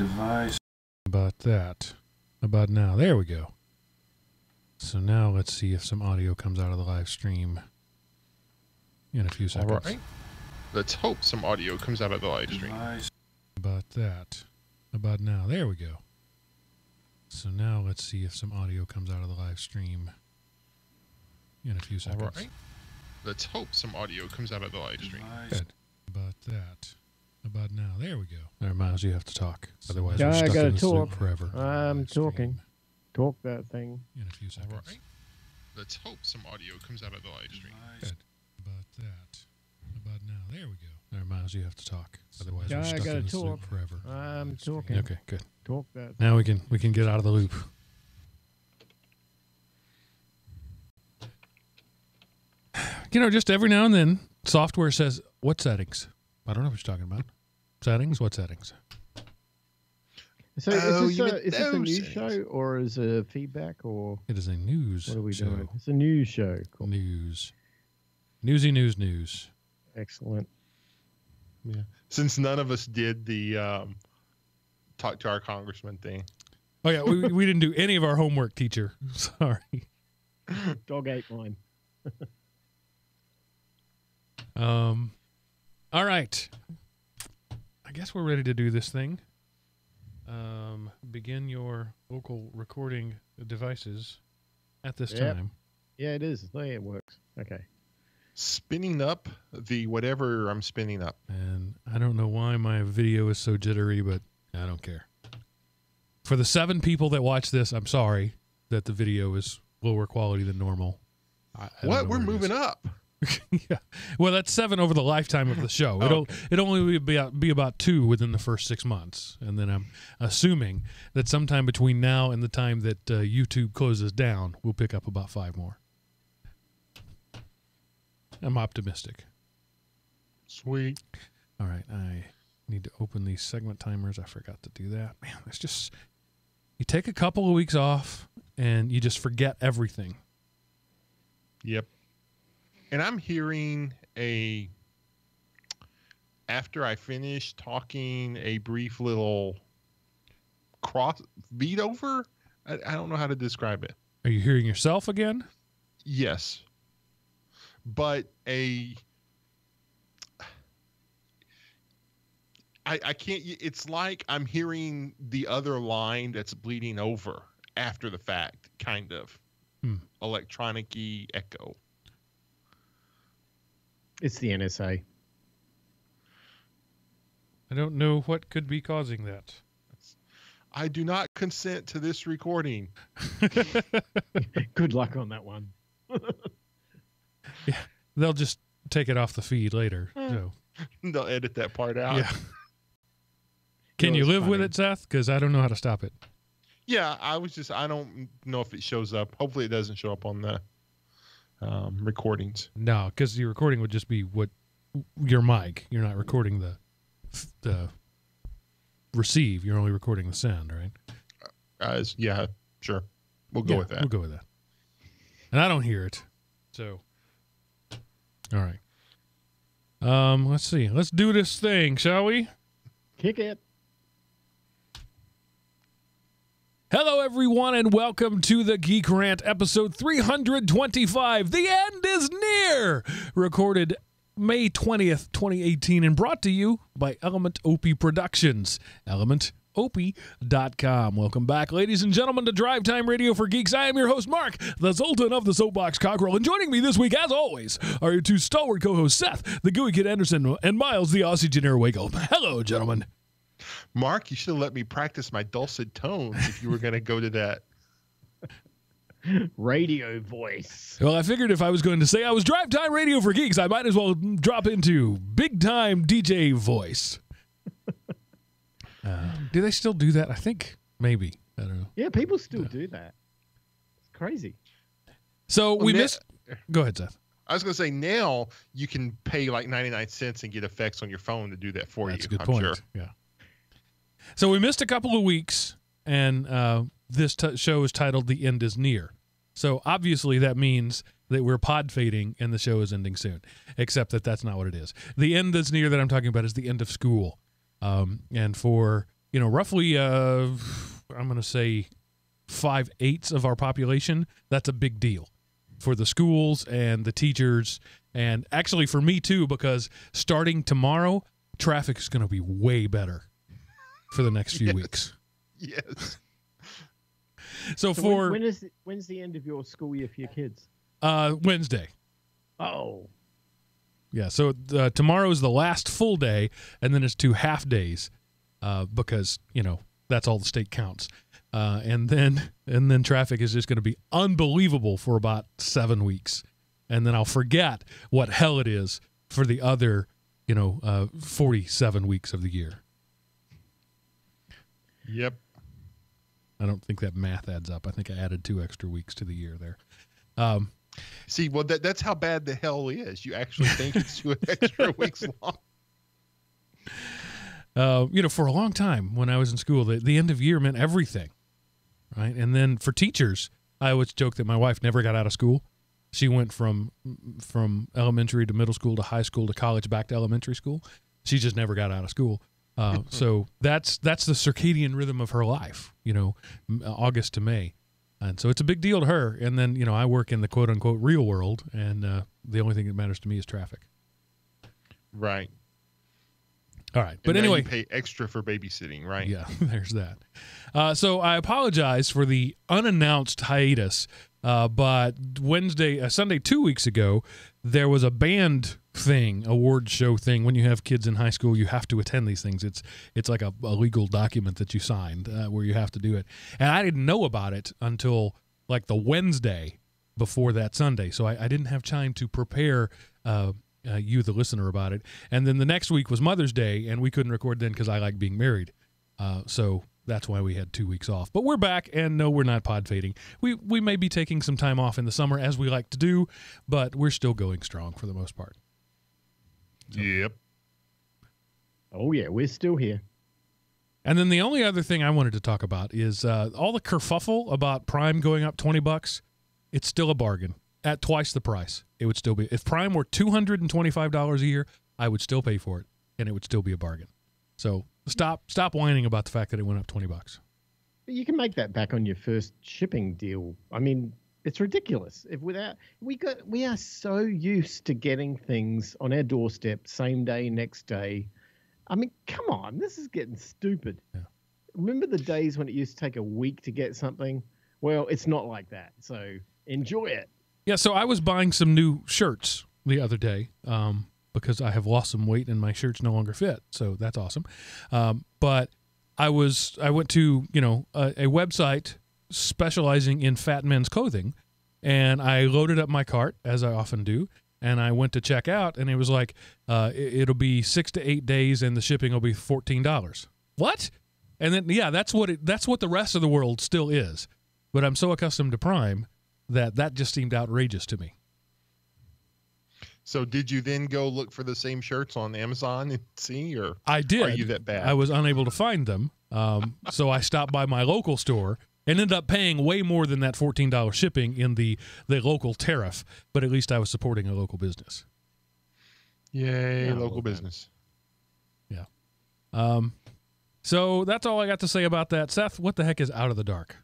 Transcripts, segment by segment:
Device. About that. About now. There we go. So now let's see if some audio comes out of the live stream in a few seconds. All right. Let's hope some audio comes out of the live stream. Device. About that. About now. There we go. So now let's see if some audio comes out of the live stream in a few seconds. All right. Let's hope some audio comes out of the live stream. Device. Good. About that. About now. There we go. All right, Miles, you have to talk. Otherwise, Yeah, we're I stuck gotta in this loop talk. forever. I'm Live stream talking. Talk that thing. in a few seconds. All right. Let's hope some audio comes out of the live stream. Good. About that. About now. There we go. All right, Miles, you have to talk. Otherwise, Yeah, we're I stuck gotta in this loop talk. forever. I'm Live stream. talking. Okay, good. Talk that. Now we can get out of the loop. You know, just every now and then, software says, "What settings?" I don't know what you're talking about. Settings? What settings? So Oh, is you this, meant is this a those news things. show or is it feedback or It is a news what are we show. doing? It's a news show. Cool. News. Newsy news. Excellent. Yeah. Since none of us did the talk to our congressman thing. Oh, yeah, we didn't do any of our homework, teacher. Sorry. Dog ate mine. All right. I guess we're ready to do this thing. Begin your local recording devices at this Yep. time. Yeah, it is. The way it works. Okay. Spinning up the whatever I'm spinning up. And I don't know why my video is so jittery, but I don't care. For the 7 people that watch this, I'm sorry that the video is lower quality than normal. I don't What? know We're it moving is. up. Yeah. Well, that's 7 over the lifetime of the show. Oh, It'll only be about 2 within the first 6 months. And then I'm assuming that sometime between now and the time that YouTube closes down, we'll pick up about 5 more. I'm optimistic. Sweet. All right, I need to open these segment timers. I forgot to do that. Man, it's just, you take a couple of weeks off and you just forget everything. Yep. And I'm hearing after I finish talking, a brief little beat over. I don't know how to describe it. Are you hearing yourself again? Yes. But I can't, it's like I'm hearing the other line that's bleeding over after the fact, kind of. Electronic-y echo. It's the NSA. I don't know what could be causing that. I do not consent to this recording. Good luck on that one. Yeah, they'll just take it off the feed later. So, They'll edit that part out. yeah. Can you it's live with funny. it, Seth? Because I don't know how to stop it. Yeah, I don't know if it shows up. Hopefully it doesn't show up on the recordings. No, because your recording would just be your mic. You're not recording the receive. You're only recording the send, right? Yeah, sure. We'll go with that. We'll go with that. And I don't hear it. So, all right. Let's see. Let's do this thing, shall we? Kick it. Hello, everyone, and welcome to the GeekRant episode 325. The end is near! Recorded May 20th, 2018, and brought to you by Element OP Productions. ElementOP.com. Welcome back, ladies and gentlemen, to Drive Time Radio for Geeks. I am your host, Mark, the Sultan of the Soapbox Cockerel, and joining me this week, as always, are your 2 stalwart co-hosts, Seth, the Gooey Kid Anderson, and Miles, the Aussie Genera Waco. Hello, gentlemen. Mark, you should have let me practice my dulcet tones if you were going to go to that. Radio voice. Well, I figured if I was going to say I was Drive Time Radio for Geeks, I might as well drop into big time DJ voice. Do they still do that? I think maybe. I don't know. Yeah, people still do that. It's crazy. So we missed. Go ahead, Seth. I was going to say, now you can pay like 99 cents and get effects on your phone to do that for That's you. a good I'm point. Sure. Yeah. So we missed a couple of weeks, and this show is titled "The End Is Near." So obviously that means that we're pod fading and the show is ending soon. Except that that's not what it is. The end that's near that I'm talking about is the end of school. And for roughly, I'm going to say 5/8 of our population. That's a big deal for the schools and the teachers, and actually for me too, because starting tomorrow, traffic is going to be way better for the next few weeks. Yes. So when's the end of your school year for your kids? Wednesday. Oh. Yeah, so tomorrow is the last full day, and then it's 2 half days, because that's all the state counts, and then traffic is just going to be unbelievable for about 7 weeks, and then I'll forget what hell it is for the other 47 weeks of the year. Yep. I don't think that math adds up. I think I added 2 extra weeks to the year there. See, well, that's how bad the hell is. You actually think it's 2 extra weeks long. For a long time when I was in school, the end of year meant everything, right? And then for teachers, I always joke that my wife never got out of school. She went from elementary to middle school to high school to college back to elementary school. She just never got out of school. So that's the circadian rhythm of her life, August to May. And so it's a big deal to her. And then, I work in the quote unquote real world, and the only thing that matters to me is traffic. Right. All right. But and anyway, you pay extra for babysitting, right? Yeah, there's that. So I apologize for the unannounced hiatus. But Sunday 2 weeks ago, there was a band thing, award show thing. When you have kids in high school, you have to attend these things. It's like a legal document that you signed where you have to do it. And I didn't know about it until like the Wednesday before that Sunday. So I didn't have time to prepare you, the listener, about it. And then the next week was Mother's Day, and we couldn't record then because I like being married. So that's why we had 2 weeks off. But we're back, and no, we're not pod fading. We may be taking some time off in the summer, as we like to do, but we're still going strong for the most part. So. Yep. Oh, yeah, we're still here. And then the only other thing I wanted to talk about is all the kerfuffle about Prime going up $20. It's still a bargain. At twice the price, it would still be. If Prime were $225 a year, I would still pay for it, and it would still be a bargain. So stop whining about the fact that it went up $20. But you can make that back on your first shipping deal. I mean, it's ridiculous. We are so used to getting things on our doorstep, same day, next day. I mean, come on, this is getting stupid. Yeah. Remember the days when it used to take a week to get something? Well, it's not like that. So enjoy it. Yeah, so I was buying some new shirts the other day because I have lost some weight and my shirts no longer fit. So that's awesome. But I went to a website specializing in fat men's clothing, and I loaded up my cart, as I often do, and I went to check out, and it was like it'll be 6 to 8 days, and the shipping will be $14. What? And then that's what the rest of the world still is. But I'm so accustomed to Prime that just seemed outrageous to me. So did you then go look for the same shirts on Amazon and see, or I did. Are you that bad? I was unable to find them, so I stopped by my local store and ended up paying way more than that $14 shipping in the local tariff. But at least I was supporting a local business. Yay, Yeah, local business. Yeah. So that's all I got to say about that. Seth, what the heck is Out of the Dark?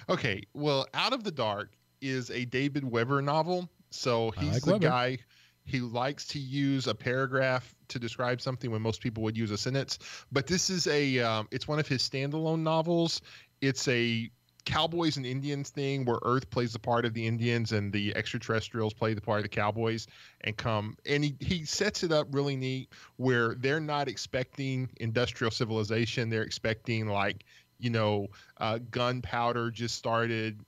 Okay, well, Out of the Dark is a David Weber novel. So he's the Weber. guy. He likes to use a paragraph to describe something when most people would use a sentence. But this is it's one of his standalone novels. It's a Cowboys and Indians thing where Earth plays the part of the Indians and the extraterrestrials play the part of the Cowboys and he sets it up really neat where they're not expecting industrial civilization. They're expecting gunpowder just started,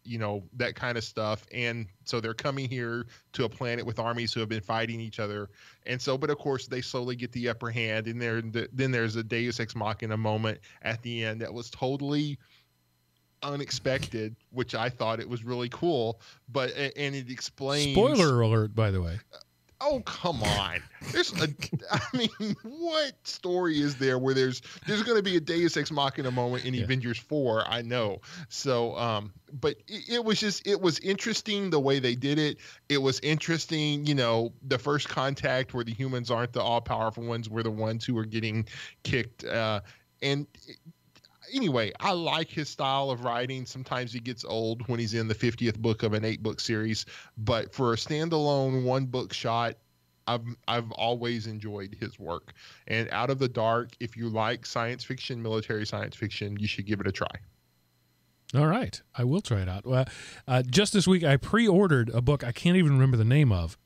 that kind of stuff. And so they're coming here to a planet with armies who have been fighting each other. And so, but of course they slowly get the upper hand, and then there's a Deus Ex Machina moment at the end that was totally unexpected, which I thought it was really cool, and it explains. Spoiler alert, by the way. Oh, come on. What story is there where there's going to be a Deus Ex Machina moment in Avengers 4? I know. So, but it was interesting the way they did it. It was interesting, the first contact where the humans aren't the all powerful ones. We're the ones who are getting kicked. And anyway, I like his style of writing. Sometimes he gets old when he's in the 50th book of an 8-book series, but for a standalone 1-book shot, I've always enjoyed his work. And Out of the Dark, if you like science fiction, military science fiction, you should give it a try. All right, I will try it out. Well, just this week, I pre-ordered a book I can't even remember the name of,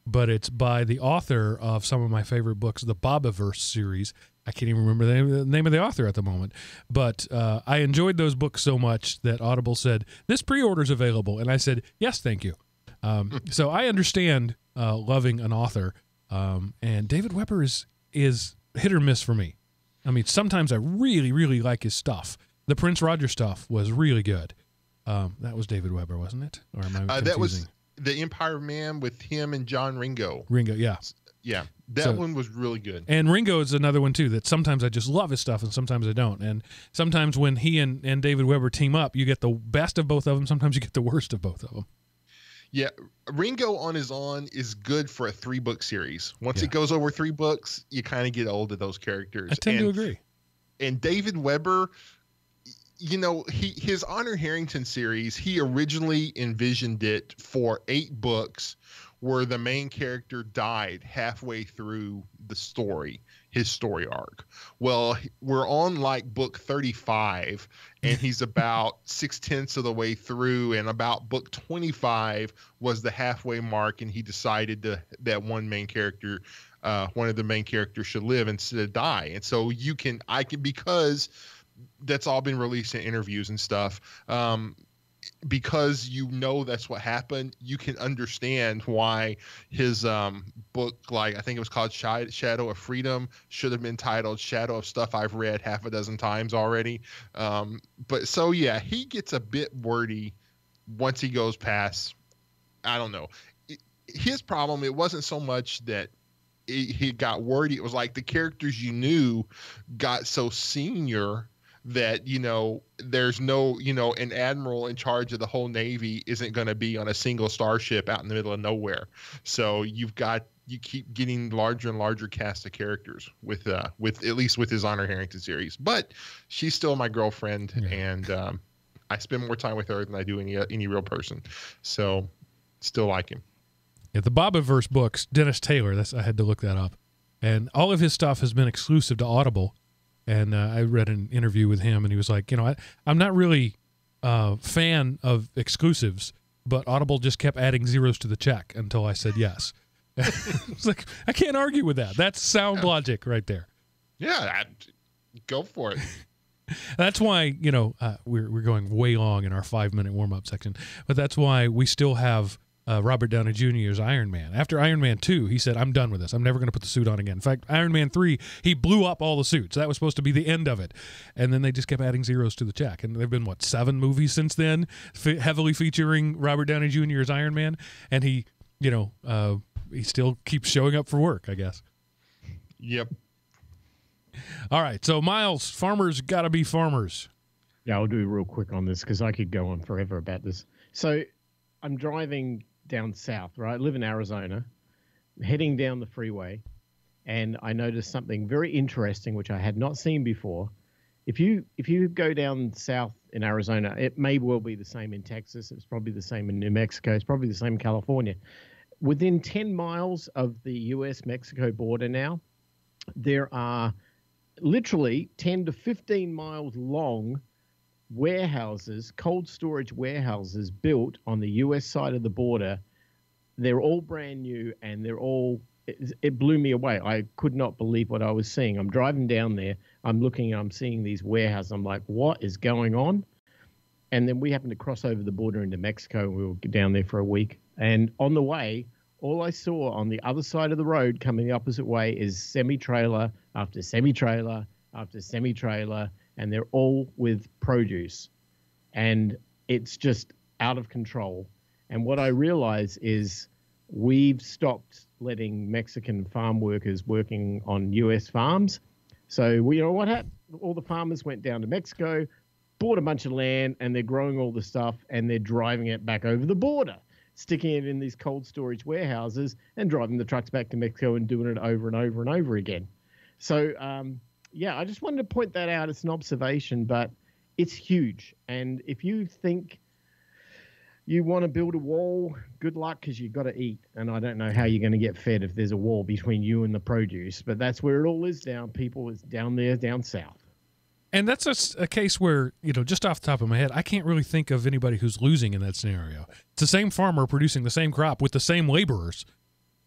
but it's by the author of some of my favorite books, the Bobiverse series. I can't even remember the name of the author at the moment, but I enjoyed those books so much that Audible said, this pre-order's available, and I said, yes, thank you. So I understand loving an author, and David Weber is hit or miss for me. I mean, sometimes I really, really like his stuff. The Prince Roger stuff was really good. That was David Weber, wasn't it? Or am I confusing? That was The Empire Man with him and John Ringo. Ringo, yeah. Yeah, that one was really good. And Ringo is another one, too, that sometimes I just love his stuff and sometimes I don't. And sometimes when he and David Weber team up, you get the best of both of them. Sometimes you get the worst of both of them. Yeah, Ringo on his own is good for a 3-book series. Once it goes over 3 books, you kind of get old of those characters. I tend to agree. And David Weber, you know, his Honor Harrington series, he originally envisioned it for 8 books where the main character died halfway through the story, his story arc. Well, we're on like book 35 and he's about 6/10 of the way through, and about book 25 was the halfway mark, and he decided that one of the main characters should live instead of die. And so I can, because that's all been released in interviews and stuff, because that's what happened, you can understand why his book, like I think it was called Shadow of Freedom, should have been titled Shadow of Stuff I've Read half a dozen times already. But so yeah, he gets a bit wordy once he goes past, I don't know. His problem, it wasn't so much that he got wordy, it was like the characters you knew got so senior that, there's no, an admiral in charge of the whole Navy isn't going to be on a single starship out in the middle of nowhere. So you keep getting larger and larger cast of characters with at least with his Honor Harrington series. But she's still my girlfriend, and I spend more time with her than I do any real person. So still like him. Yeah, the Bobiverse books, Dennis Taylor, I had to look that up. And all of his stuff has been exclusive to Audible. And I read an interview with him, and he was like, I'm not really a fan of exclusives, but Audible just kept adding zeros to the check until I said yes. It's like, I can't argue with that. That's sound logic right there. Yeah, go for it. That's why, we're going way long in our 5-minute warm-up section, but that's why we still have Robert Downey Jr. as Iron Man. After Iron Man 2, he said, I'm done with this. I'm never going to put the suit on again. In fact, Iron Man 3, he blew up all the suits. That was supposed to be the end of it. And then they just kept adding zeros to the check. And there have been, 7 movies since then, heavily featuring Robert Downey Jr. as Iron Man. And he still keeps showing up for work, I guess. Yep. All right. So, Miles, farmers got to be farmers. Yeah, I'll do real quick on this because I could go on forever about this. So I'm driving down south, right? I live in Arizona, heading down the freeway, and I noticed something very interesting, which I had not seen before. If you go down south in Arizona, it may well be the same in Texas. It's probably the same in New Mexico. It's probably the same in California. Within 10 miles of the U.S.-Mexico border now, there are literally 10 to 15 miles long warehouses, cold storage warehouses built on the U.S. side of the border. They're all brand new, and it blew me away. I could not believe what I was seeing. I'm driving down there. I'm seeing these warehouses. I'm like, what is going on? And then we happened to cross over the border into Mexico. We were down there for a week. And on the way, all I saw on the other side of the road coming the opposite way is semi-trailer after semi-trailer after semi-trailer, and they're all with produce. And it's just out of control. And what I realize is we've stopped letting Mexican farm workers working on U.S. farms. So what happened? All the farmers went down to Mexico, bought a bunch of land, and they're growing all the stuff, and they're driving it back over the border, sticking it in these cold storage warehouses and driving the trucks back to Mexico and doing it over and over and over again. So Yeah, I just wanted to point that out. It's an observation, but it's huge. And if you think you want to build a wall, good luck, because you've got to eat. And I don't know how you're going to get fed if there's a wall between you and the produce. But that's where it all is down. People is down there, down south. And that's a case where, just off the top of my head, I can't really think of anybody who's losing in that scenario. It's the same farmer producing the same crop with the same laborers.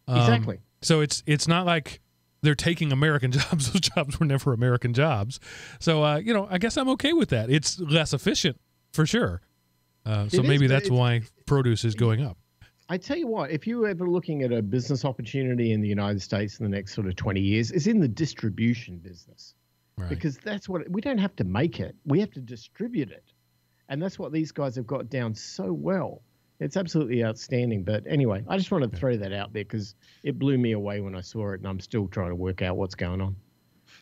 Exactly. So it's not like they're taking American jobs. Those jobs were never American jobs. So, I guess I'm okay with that. It's less efficient for sure. So maybe that's why produce is going up. I tell you what, if you're ever looking at a business opportunity in the United States in the next sort of 20 years, it's in the distribution business. Right. Because that's what we don't have to make it. We have to distribute it. And that's what these guys have got down so well. It's absolutely outstanding. But anyway, I just wanted to throw that out there because it blew me away when I saw it, and I'm still trying to work out what's going on.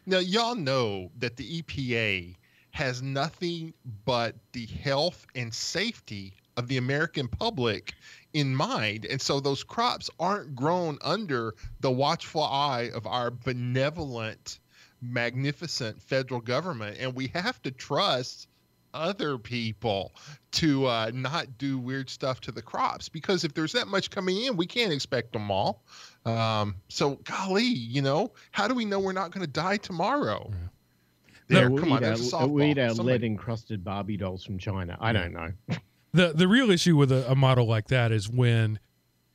Now, y'all know that the EPA has nothing but the health and safety of the American public in mind. And so those crops aren't grown under the watchful eye of our benevolent, magnificent federal government. And we have to trust other people to not do weird stuff to the crops, because if there's that much coming in, we can't expect them all. So golly, how do we know we're not going to die tomorrow? Yeah. There, we'll come on, eat there's a softball. we'll eat our Somebody- lead-encrusted Barbie dolls from China. I don't know. The real issue with a model like that is when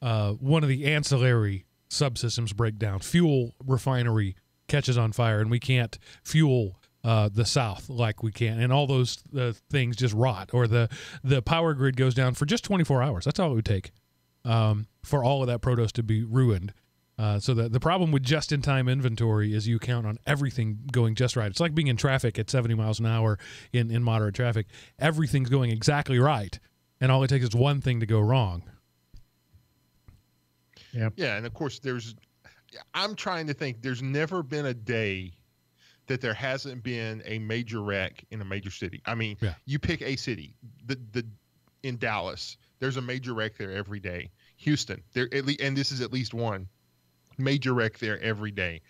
one of the ancillary subsystems break down. Fuel refinery catches on fire, and we can't fuel the South like we can, and all those things just rot, or the power grid goes down for just 24 hours. That's all it would take for all of that produce to be ruined. So the problem with just-in-time inventory is you count on everything going just right. It's like being in traffic at 70 miles an hour in moderate traffic. Everything's going exactly right, and all it takes is one thing to go wrong. Yep. Yeah, and of course, I'm trying to think. There's never been a day that there hasn't been a major wreck in a major city. I mean, You pick a city, in Dallas, there's a major wreck there every day. Houston, and this is at least one major wreck there every day.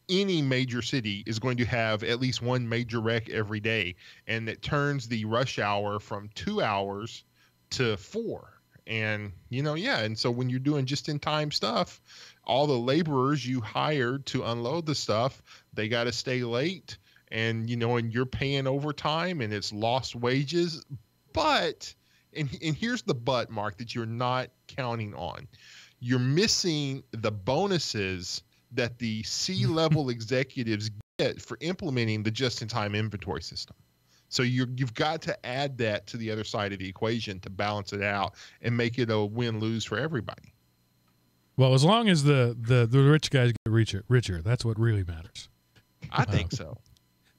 Any major city is going to have at least one major wreck every day, and it turns the rush hour from 2 hours to 4. And and so when you're doing just in time stuff, all the laborers you hired to unload the stuff, they got to stay late, and and you're paying overtime, and it's lost wages. But and here's the but, Mark, that you're not counting on. You're missing the bonuses that the C-level executives get for implementing the just-in-time inventory system. So you've got to add that to the other side of the equation to balance it out and make it a win-lose for everybody. Well, as long as the rich guys get richer, that's what really matters. I think so.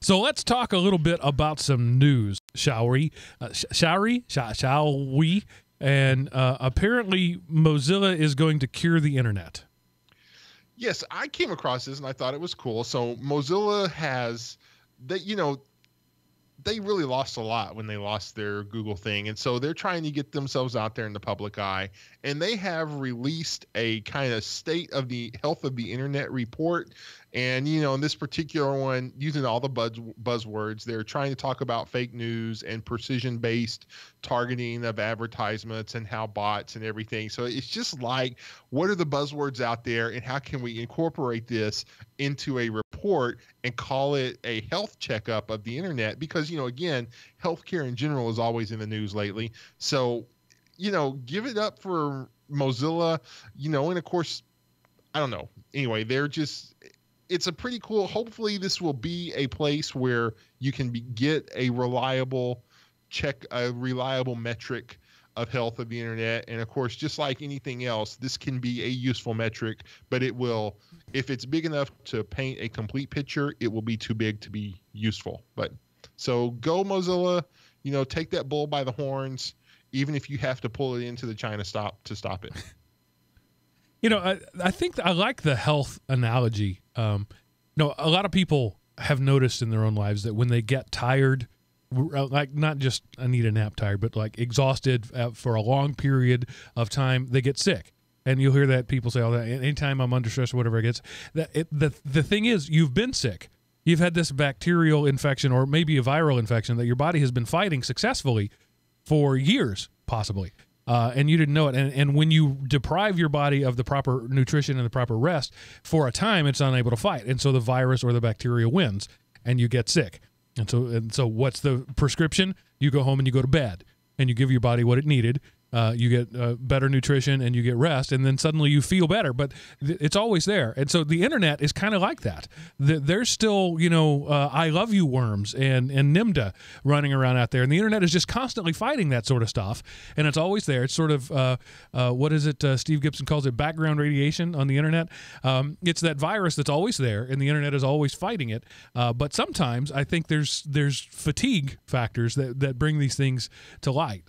So let's talk a little bit about some news, shall we? Shall we? And apparently Mozilla is going to cure the internet. Yes, I came across this and I thought it was cool. So Mozilla has they really lost a lot when they lost their Google thing. And so they're trying to get themselves out there in the public eye. And they have released a kind of state of the health of the internet report. And, in this particular one, using all the buzzwords, they're trying to talk about fake news and precision-based targeting of advertisements and how bots and everything. So it's just like, what are the buzzwords out there and how can we incorporate this into a report and call it a health checkup of the internet? Because, again, healthcare in general is always in the news lately. So, give it up for Mozilla, and of course, I don't know. Anyway, it's a pretty cool, hopefully this will be a place where you can get a reliable metric of health of the internet. And of course, just like anything else, this can be a useful metric, but it will, if it's big enough to paint a complete picture, it will be too big to be useful. But so go Mozilla, take that bull by the horns, even if you have to pull it into the China to stop it. I think I like the health analogy. A lot of people have noticed in their own lives that when they get tired, like not just I need a nap tired, but like exhausted for a long period of time, they get sick. And you'll hear that people say all that anytime I'm under stress or whatever it gets. The thing is, you've been sick. You've had this bacterial infection or maybe a viral infection that your body has been fighting successfully for years, possibly, and you didn't know it. And when you deprive your body of the proper nutrition and the proper rest, for a time, it's unable to fight. And so the virus or the bacteria wins, and you get sick. And so what's the prescription? You go home and you go to bed, and you give your body what it needed. You get better nutrition and you get rest, and then suddenly you feel better. But it's always there. And so the internet is kind of like that. There's still, I love you worms and NIMDA running around out there. And the internet is just constantly fighting that sort of stuff. And it's always there. It's sort of, what is it? Steve Gibson calls it background radiation on the internet. It's that virus that's always there, and the internet is always fighting it. But sometimes I think there's fatigue factors that bring these things to light.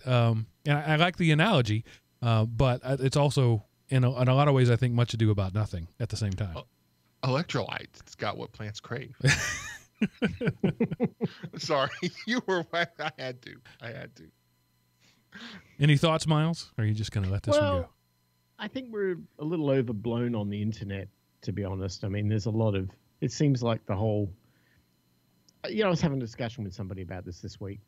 And I like the analogy, but it's also, in a lot of ways, I think much ado about nothing at the same time. Electrolytes. It's got what plants crave. Sorry, you were right. I had to. Any thoughts, Miles? Or are you just going to let this one go? I think we're a little overblown on the internet, to be honest. I mean, there's a lot of, it seems like the whole, I was having a discussion with somebody about this week.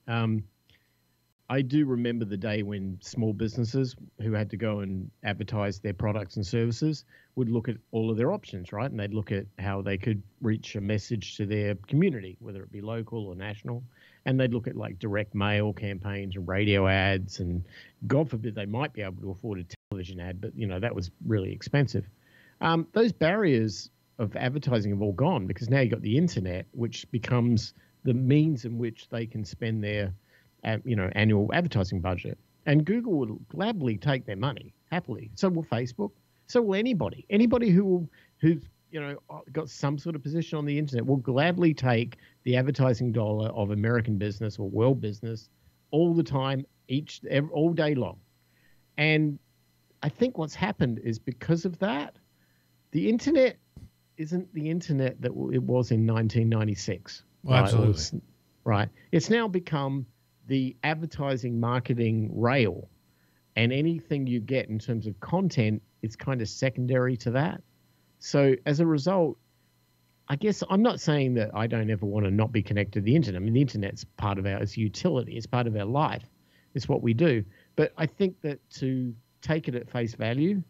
I do remember the day when small businesses who had to go and advertise their products and services would look at all of their options, right? And they'd look at how they could reach a message to their community, whether it be local or national. And they'd look at like direct mail campaigns and radio ads. And God forbid they might be able to afford a television ad, but, that was really expensive. Those barriers of advertising have all gone because now you've got the internet, which becomes the means in which they can spend their annual advertising budget. And Google will gladly take their money, happily. So will Facebook. So will anybody. Anybody who's got some sort of position on the internet will gladly take the advertising dollar of American business or world business all the time, all day long. And I think what's happened is because of that, the internet isn't the internet that it was in 1996. Well, right? absolutely. Right. It's now become the advertising marketing rail, and anything you get in terms of content is kind of secondary to that. So as a result, I guess I'm not saying that I don't ever want to not be connected to the internet. I mean, the internet's part of it's utility. It's part of our life. It's what we do. But I think that to take it at face value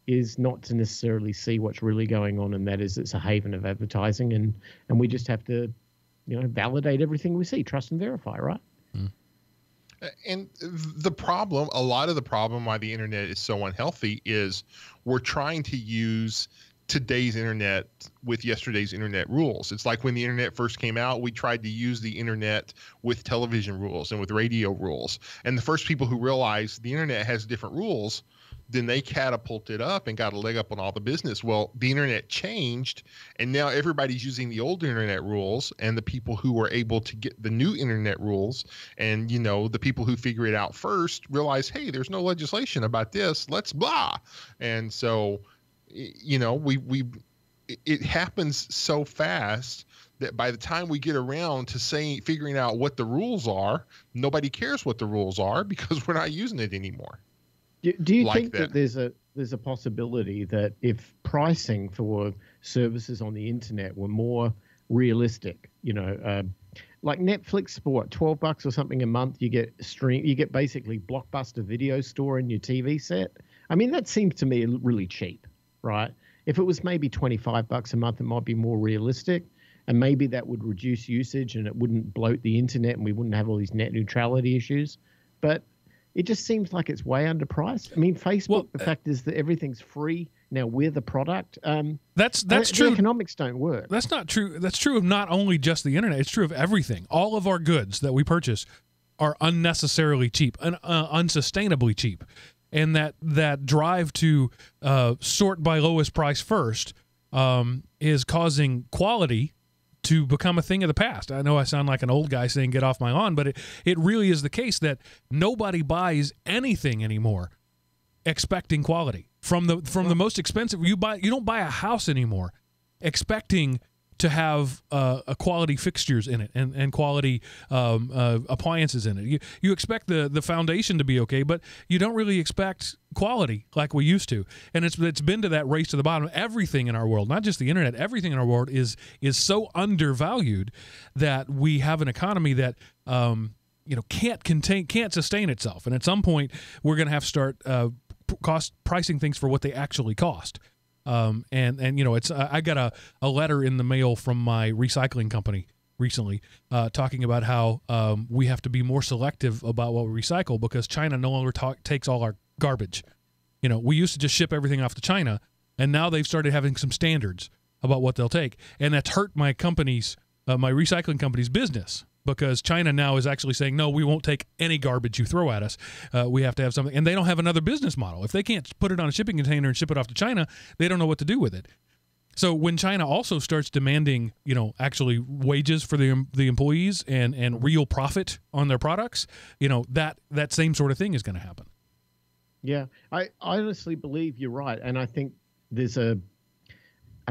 is not to necessarily see what's really going on, and that is it's a haven of advertising, and we just have to, validate everything we see, trust and verify, right? And a lot of the problem why the internet is so unhealthy is we're trying to use today's internet with yesterday's internet rules. It's like when the internet first came out, we tried to use the internet with television rules and with radio rules. And the first people who realized the internet has different rules, then they catapulted up and got a leg up on all the business. Well, the internet changed, and now everybody's using the old internet rules, and the people who were able to get the new internet rules and, the people who figure it out first realize, hey, there's no legislation about this. Let's blah. And so, it happens so fast that by the time we get around to figuring out what the rules are, nobody cares what the rules are because we're not using it anymore. Do you think that there's a possibility that if pricing for services on the internet were more realistic, like Netflix for what, $12 or something a month, you get basically Blockbuster video store in your TV set. I mean, that seems to me really cheap, right? If it was maybe $25 a month, it might be more realistic, and maybe that would reduce usage and it wouldn't bloat the internet and we wouldn't have all these net neutrality issues. But it just seems like it's way underpriced. I mean, Facebook, the fact is that everything's free. Now we're the product. That's true. The economics don't work. That's not true. That's true of not only just the internet. It's true of everything. All of our goods that we purchase are unnecessarily cheap and unsustainably cheap. And that drive to sort by lowest price first is causing quality to become a thing of the past. I know I sound like an old guy saying get off my lawn, but it really is the case that nobody buys anything anymore expecting quality. From the most expensive, you don't buy a house anymore expecting to have a quality fixtures in it and quality appliances in it. You expect the foundation to be okay, but you don't really expect quality like we used to. And it's been to that race to the bottom. Everything in our world, not just the internet, everything in our world is so undervalued that we have an economy that can't sustain itself. And at some point, we're going to have to start pricing things for what they actually cost. It's I got a letter in the mail from my recycling company recently talking about how we have to be more selective about what we recycle because China no longer takes all our garbage. We used to just ship everything off to China, and now they've started having some standards about what they'll take, and that's hurt my recycling company's business. Because China now is actually saying, no, we won't take any garbage you throw at us. We have to have something. And they don't have another business model. If they can't put it on a shipping container and ship it off to China, they don't know what to do with it. So when China also starts demanding, actually wages for the employees and real profit on their products, that same sort of thing is going to happen. Yeah, I honestly believe you're right. And I think there's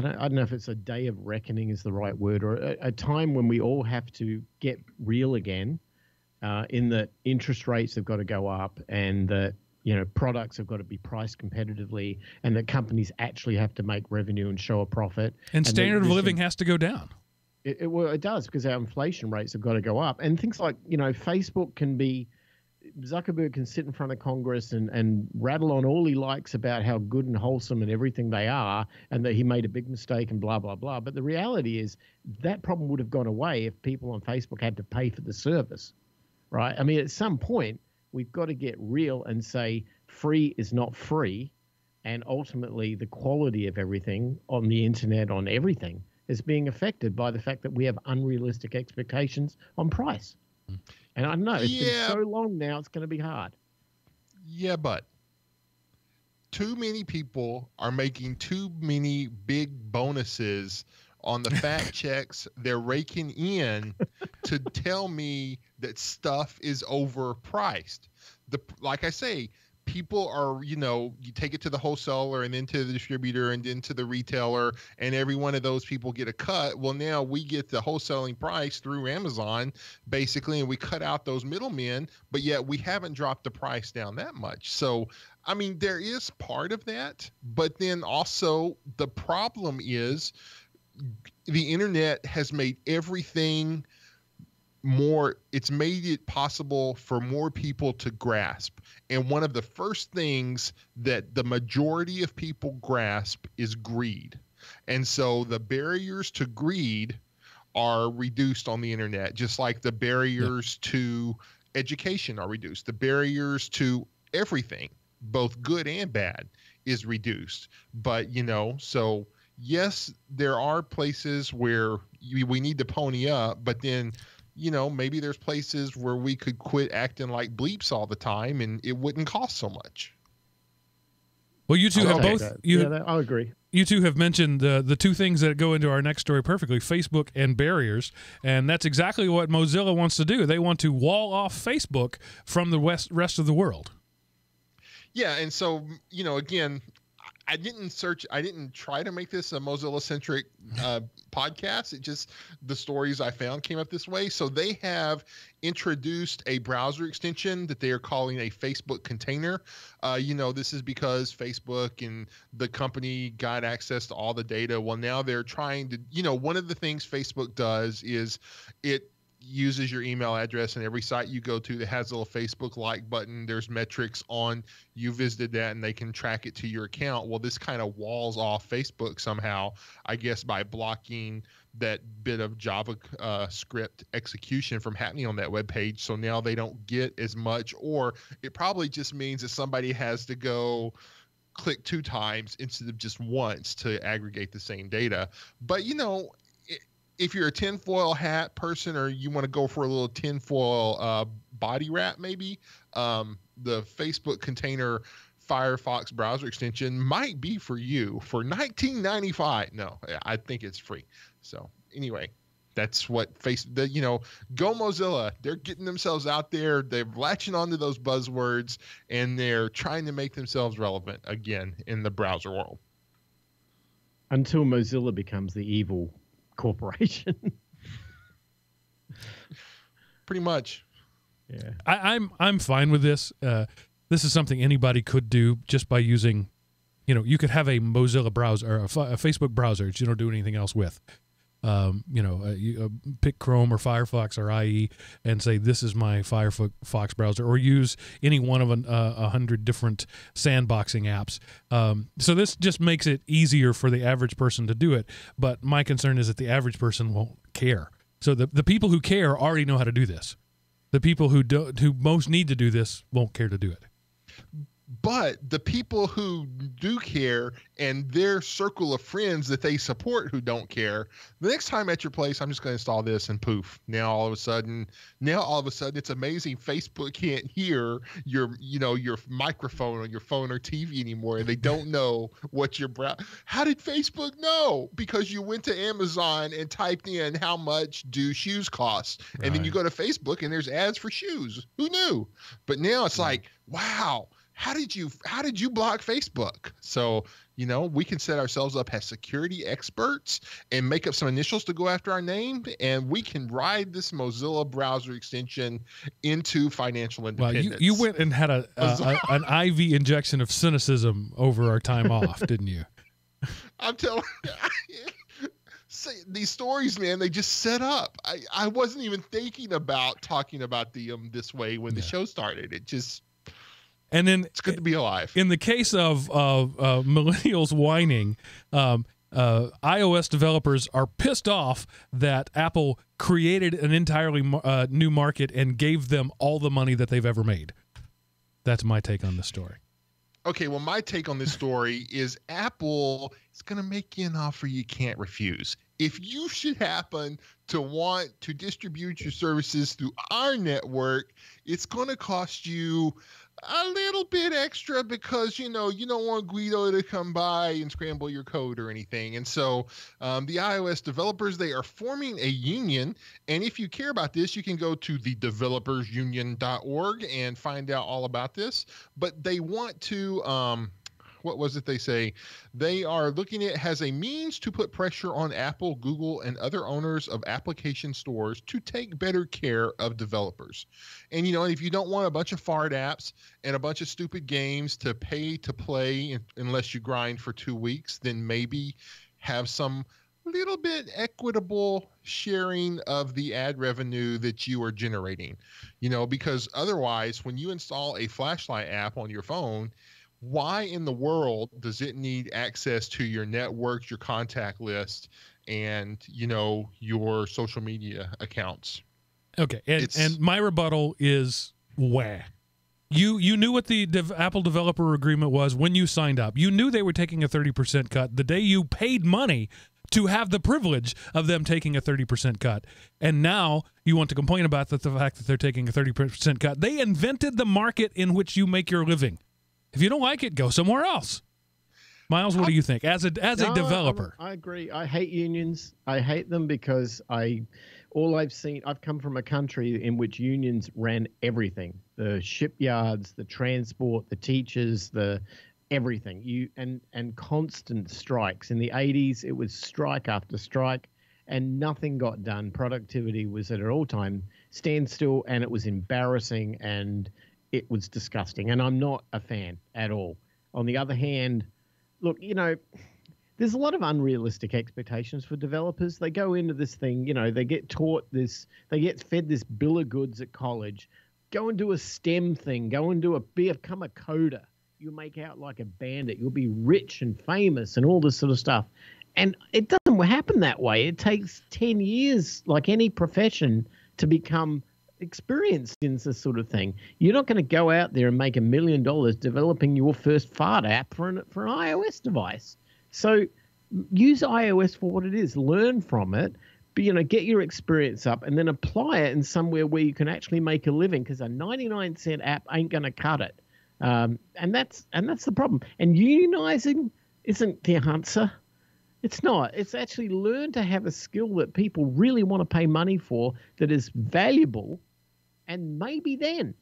I don't know if it's a day of reckoning is the right word, or a time when we all have to get real again, in that interest rates have got to go up and that, products have got to be priced competitively and that companies actually have to make revenue and show a profit. And standard of living has to go down. It does, because our inflation rates have got to go up. And things like, Facebook Zuckerberg can sit in front of Congress and rattle on all he likes about how good and wholesome and everything they are, and that he made a big mistake and blah, blah, blah. But the reality is that problem would have gone away if people on Facebook had to pay for the service, right? I mean, at some point, we've got to get real and say free is not free. And ultimately, the quality of everything on the internet, on everything, is being affected by the fact that we have unrealistic expectations on price. And I know it's been so long now, it's going to be hard. Yeah, but too many people are making too many big bonuses on the fact checks they're raking in to tell me that stuff is overpriced. Like I say, people are, you take it to the wholesaler and then to the distributor and then to the retailer, and every one of those people get a cut. Well, now we get the wholesaling price through Amazon, basically, and we cut out those middlemen, but yet we haven't dropped the price down that much. So, I mean, there is part of that, but then also the problem is the internet has made everything it's made it possible for more people to grasp. And one of the first things that the majority of people grasp is greed. And so the barriers to greed are reduced on the internet, just like the barriers to education are reduced. The barriers to everything, both good and bad, is reduced. But, so yes, there are places where we need to pony up, but then maybe there's places where we could quit acting like bleeps all the time and it wouldn't cost so much. Well, you two have both. I agree. You two have mentioned the two things that go into our next story perfectly: Facebook and barriers, and that's exactly what Mozilla wants to do. They want to wall off Facebook from the rest of the world. Yeah, and so again, I didn't try to make this a Mozilla-centric podcast. It just, the stories I found came up this way. So they have introduced a browser extension that they are calling a Facebook container. This is because Facebook and the company got access to all the data. Well, now they're trying to, one of the things Facebook does is it uses your email address, and every site you go to that has a little Facebook like button, there's metrics on you visited that and they can track it to your account. Well, this kind of walls off Facebook somehow, I guess, by blocking that bit of JavaScript execution from happening on that web page. So now they don't get as much, or it probably just means that somebody has to go click 2 times instead of just once to aggregate the same data. But if you're a tinfoil hat person, or you want to go for a little tinfoil body wrap, maybe the Facebook container Firefox browser extension might be for you for $19.95. No, I think it's free. So anyway, that's what go Mozilla. They're getting themselves out there. They're latching onto those buzzwords, and they're trying to make themselves relevant again in the browser world. Until Mozilla becomes the evil corporation. Pretty much. Yeah. I'm fine with this. This is something anybody could do just by using, you could have a Mozilla browser or a Facebook browser that you don't do anything else with. You pick Chrome or Firefox or IE and say, this is my Firefox browser, or use any one of 100 different sandboxing apps. So this just makes it easier for the average person to do it. But my concern is that the average person won't care. So the people who care already know how to do this. The people who most need to do this won't care to do it. But the people who do care and their circle of friends that they support who don't care, the next time at your place, I'm just going to install this and poof. Now all of a sudden it's amazing. Facebook can't hear your microphone on your phone or TV anymore, and they don't know what your How did Facebook know? Because you went to Amazon and typed in how much do shoes cost, and then you go to Facebook and there's ads for shoes. Who knew? But now it's like, wow. How did you block Facebook? So, we can set ourselves up as security experts and make up some initials to go after our name, and we can ride this Mozilla browser extension into financial independence. Well, you went and had an IV injection of cynicism over our time off, didn't you? I'm telling you. These stories, man, they just set up. I wasn't even thinking about talking about them this way when the show started. It just... And then it's good to be alive. In the case of millennials whining, iOS developers are pissed off that Apple created an entirely new market and gave them all the money that they've ever made. That's my take on the story. Okay, well, my take on this story is Apple is going to make you an offer you can't refuse. If you should happen to want to distribute your services through our network, it's going to cost you a little bit extra because, you don't want Guido to come by and scramble your code or anything. And so the iOS developers, they are forming a union. And if you care about this, you can go to the developersunion.org and find out all about this. But they want to... what was it they say? They are looking at as a means to put pressure on Apple, Google, and other owners of application stores to take better care of developers. And, if you don't want a bunch of fart apps and a bunch of stupid games to pay to play unless you grind for 2 weeks, then maybe have some little bit equitable sharing of the ad revenue that you are generating. Because otherwise, when you install a flashlight app on your phone, why in the world does it need access to your networks, your contact list, and, your social media accounts? Okay. And my rebuttal is wah. You knew what the Apple developer agreement was when you signed up. You knew they were taking a 30% cut the day you paid money to have the privilege of them taking a 30% cut. And now you want to complain about the fact that they're taking a 30% cut. They invented the market in which you make your living. If you don't like it, go somewhere else. Miles, what do you think? As a developer. I agree. I hate unions. I hate them because I've come from a country in which unions ran everything. The shipyards, the transport, the teachers, the everything. And constant strikes. In the 80s, it was strike after strike, and nothing got done. Productivity was at an all-time standstill, and it was embarrassing, and it was disgusting, and I'm not a fan at all. On the other hand, look, there's a lot of unrealistic expectations for developers. They go into this thing, they get taught this, they get fed this bill of goods at college. Go and do a STEM thing. Go and become a coder. You'll make out like a bandit. You'll be rich and famous and all this sort of stuff. And it doesn't happen that way. It takes 10 years, like any profession, to become experienced in this sort of thing. You're not going to go out there and make $1 million developing your first fart app for an iOS device. So use iOS for what it is. Learn from it. But, get your experience up and then apply it in somewhere where you can actually make a living, because a 99-cent app ain't going to cut it. And that's the problem. And unionizing isn't the answer. It's not. It's actually learn to have a skill that people really want to pay money for, that is valuable. And maybe then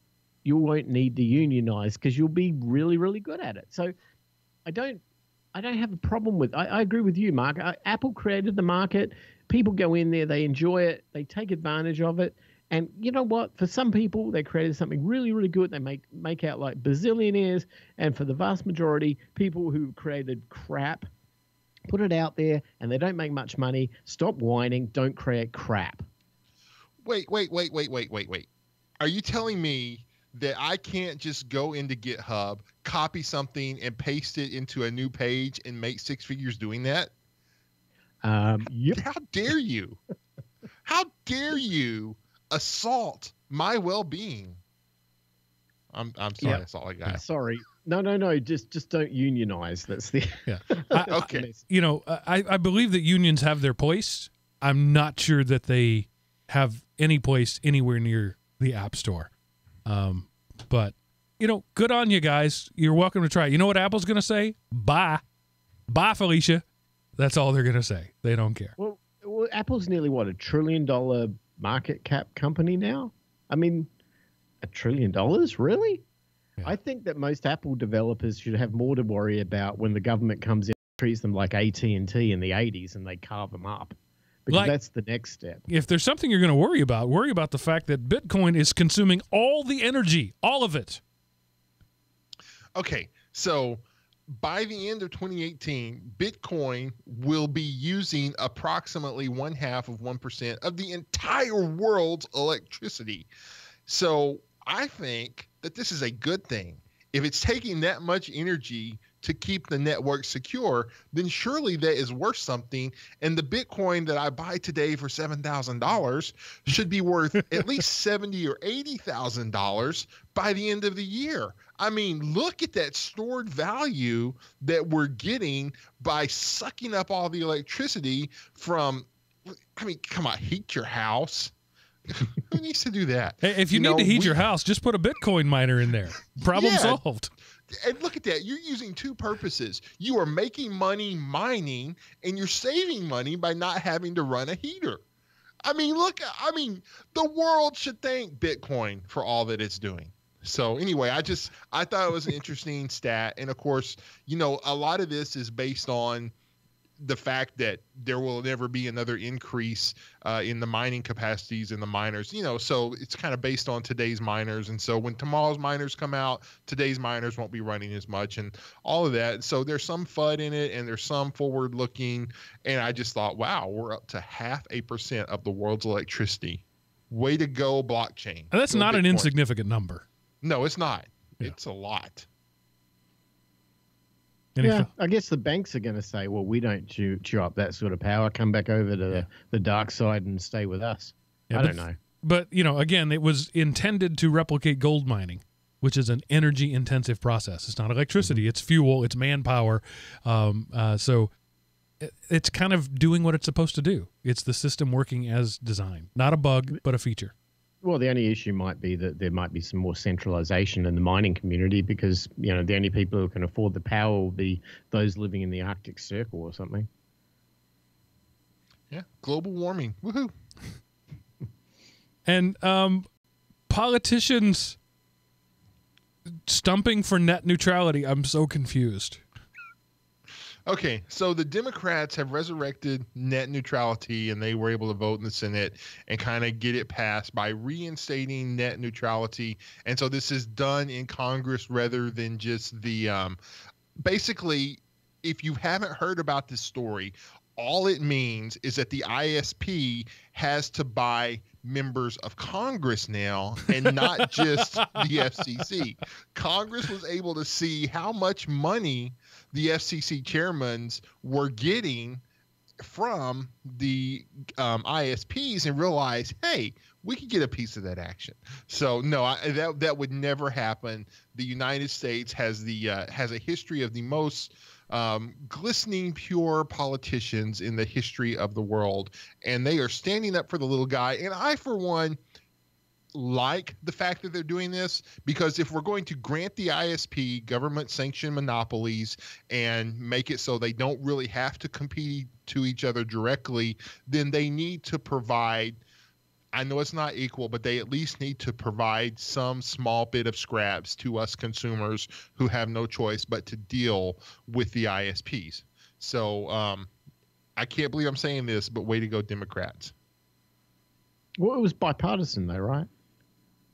you won't need to unionize because you'll be really, really good at it. So I don't have a problem with. I agree with you, Mark. Apple created the market. people go in there, they enjoy it, they take advantage of it. And you know what? For some people, they created something really, really good. They make out like bazillionaires. And for the vast majority, people who created crap, put it out there, and they don't make much money. Stop whining. Don't create crap. Wait. Are you telling me that I can't just go into GitHub, copy something, and paste it into a new page and make six figures doing that? Yep. How dare you? How dare you assault my well-being? I'm sorry. Yep. That's all I got. Sorry. No. Just don't unionize. That's the Okay. You know, I believe that unions have their place. I'm not sure that they have any place anywhere near the App Store. But, you know, good on you guys. You're welcome to try it. You know what Apple's going to say? Bye. Bye, Felicia. That's all they're going to say. They don't care. Well, Apple's nearly, what, $1 trillion market cap company now? I mean, $1 trillion? Really? Yeah. I think that most Apple developers should have more to worry about when the government comes in and treats them like AT&T in the 80s and they carve them up. Because that's the next step. If there's something you're going to worry about the fact that Bitcoin is consuming all the energy, all of it. Okay, so by the end of 2018, Bitcoin will be using approximately 0.5% of the entire world's electricity. So I think that this is a good thing. If it's taking that much energy to keep the network secure, then surely that is worth something. And the Bitcoin that I buy today for $7,000 should be worth at least $70,000 or $80,000 by the end of the year. I mean, look at that stored value that we're getting by sucking up all the electricity from, I mean, come on, heat your house. Who needs to do that? Hey, if you need to heat your house, just put a Bitcoin miner in there. Problem solved. And look at that. You're using two purposes. You are making money mining, and you're saving money by not having to run a heater. I mean, the world should thank Bitcoin for all that it's doing. So anyway, I thought it was an interesting stat. And of course, you know, a lot of this is based on the fact that there will never be another increase in the mining capacities in the miners, you know, so it's kind of based on today's miners. And so when tomorrow's miners come out, today's miners won't be running as much and all of that. So there's some FUD in it and there's some forward looking. And I just thought, wow, we're up to 0.5% of the world's electricity. Way to go, blockchain. And that's not Bitcoin. An insignificant number. No, it's not. Yeah. It's a lot. Yeah, I guess the banks are going to say, well, we don't chew up that sort of power. Come back over to the dark side and stay with us. I don't know. But, you know, again, it was intended to replicate gold mining, which is an energy-intensive process. It's not electricity. It's fuel. It's manpower. So it's kind of doing what it's supposed to do. It's the system working as designed. Not a bug, but a feature. Well, the only issue might be that there might be some more centralization in the mining community because, you know, the only people who can afford the power will be those living in the Arctic Circle or something. Yeah, global warming. Woohoo. And politicians stumping for net neutrality. I'm so confused. Okay, so the Democrats have resurrected net neutrality, and they were able to vote in the Senate and kind of get it passed by reinstating net neutrality. And so this is done in Congress rather than just the basically, if you haven't heard about this story, all it means is that the ISP has to buy members of Congress now and not just the FCC. Congress was able to see how much money the FCC chairmans were getting from the ISPs and realize, hey, we could get a piece of that action. So no, that would never happen. The United States has a history of the most glistening pure politicians in the history of the world, and they are standing up for the little guy. And I, for one, like the fact that they're doing this, because if we're going to grant the ISP government sanctioned monopolies and make it so they don't really have to compete to each other directly, then they need to provide, I know it's not equal, but they at least need to provide some small bit of scraps to us consumers who have no choice but to deal with the ISPs. So I can't believe I'm saying this, but way to go, Democrats. Well, it was bipartisan, though, right?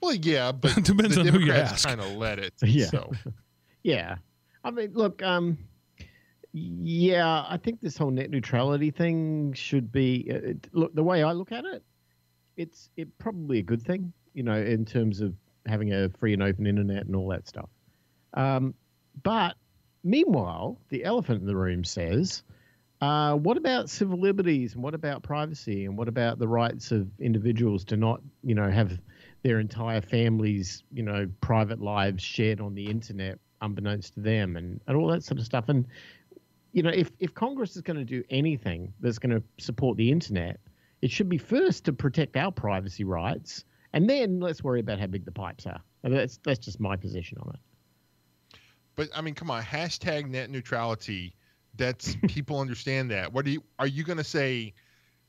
Well, yeah, but Depends the on who you Democrats ask. kind of led it. Yeah. So. Yeah. I mean, look, yeah, I think this whole net neutrality thing should be, look, the way I look at it, it's probably a good thing, you know, in terms of having a free and open internet and all that stuff. But meanwhile, the elephant in the room says, what about civil liberties and what about privacy and what about the rights of individuals to not, you know, have their entire families, you know, private lives shared on the internet unbeknownst to them and all that sort of stuff. And, you know, if Congress is going to do anything that's going to support the internet, it should be first to protect our privacy rights, and then let's worry about how big the pipes are. I mean, that's just my position on it. But I mean, come on, hashtag net neutrality. That's people understand that. Are you going to say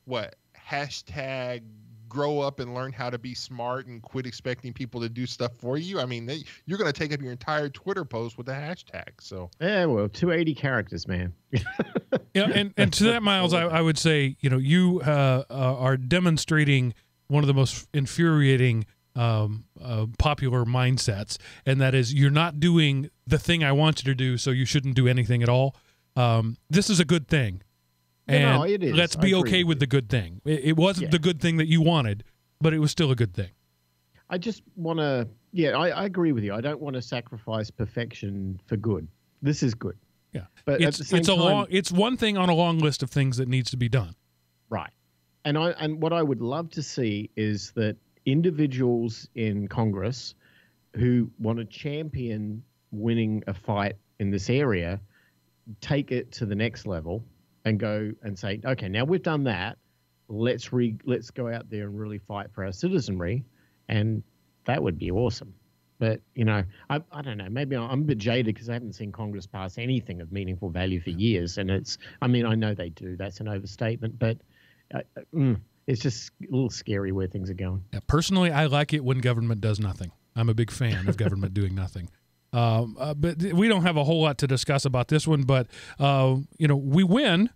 what? Hashtag grow up and learn how to be smart and quit expecting people to do stuff for you. I mean, you're going to take up your entire Twitter post with a hashtag. So yeah, well, 280 characters, man. Yeah, and to that, Miles, I would say, you know, you are demonstrating one of the most infuriating popular mindsets, and that is you're not doing the thing I want you to do, so you shouldn't do anything at all. This is a good thing. And no, it is. let's be okay with the good thing. It wasn't the good thing that you wanted, but it was still a good thing. I just want to, I agree with you. I don't want to sacrifice perfection for good. This is good. Yeah, but at the same time, it's one thing on a long list of things that needs to be done. Right. And what I would love to see is that individuals in Congress who want to champion winning a fight in this area take it to the next level and go and say, okay, now we've done that. Let's go out there and really fight for our citizenry, and that would be awesome. But you know, I don't know. Maybe I'm a bit jaded because I haven't seen Congress pass anything of meaningful value for years, and I mean, I know they do. That's an overstatement, but it's just a little scary where things are going. Yeah, personally, I like it when government does nothing. I'm a big fan of government doing nothing. But we don't have a whole lot to discuss about this one. But you know, we win.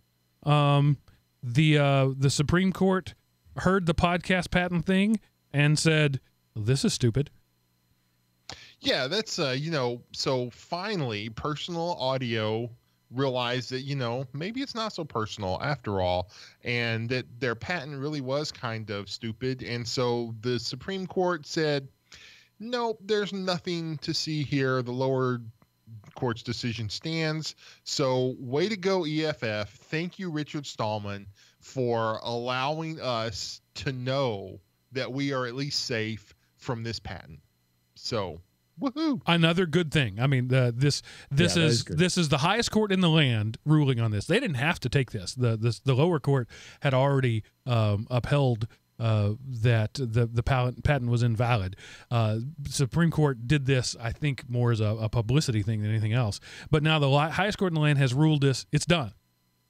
The Supreme Court heard the podcast patent thing and said, "This is stupid." Yeah, that's you know. So finally, personal audio realized that, you know, maybe it's not so personal after all, and that their patent really was kind of stupid. And so the Supreme Court said, nope, there's nothing to see here. The lower court's decision stands. So way to go, EFF. Thank you, Richard Stallman, for allowing us to know that we are at least safe from this patent. So woohoo! Another good thing. I mean, this is the highest court in the land ruling on this. They didn't have to take this. The lower court had already upheld that the patent was invalid. Supreme Court did this, I think, more as a publicity thing than anything else. But now the highest court in the land has ruled this. It's done.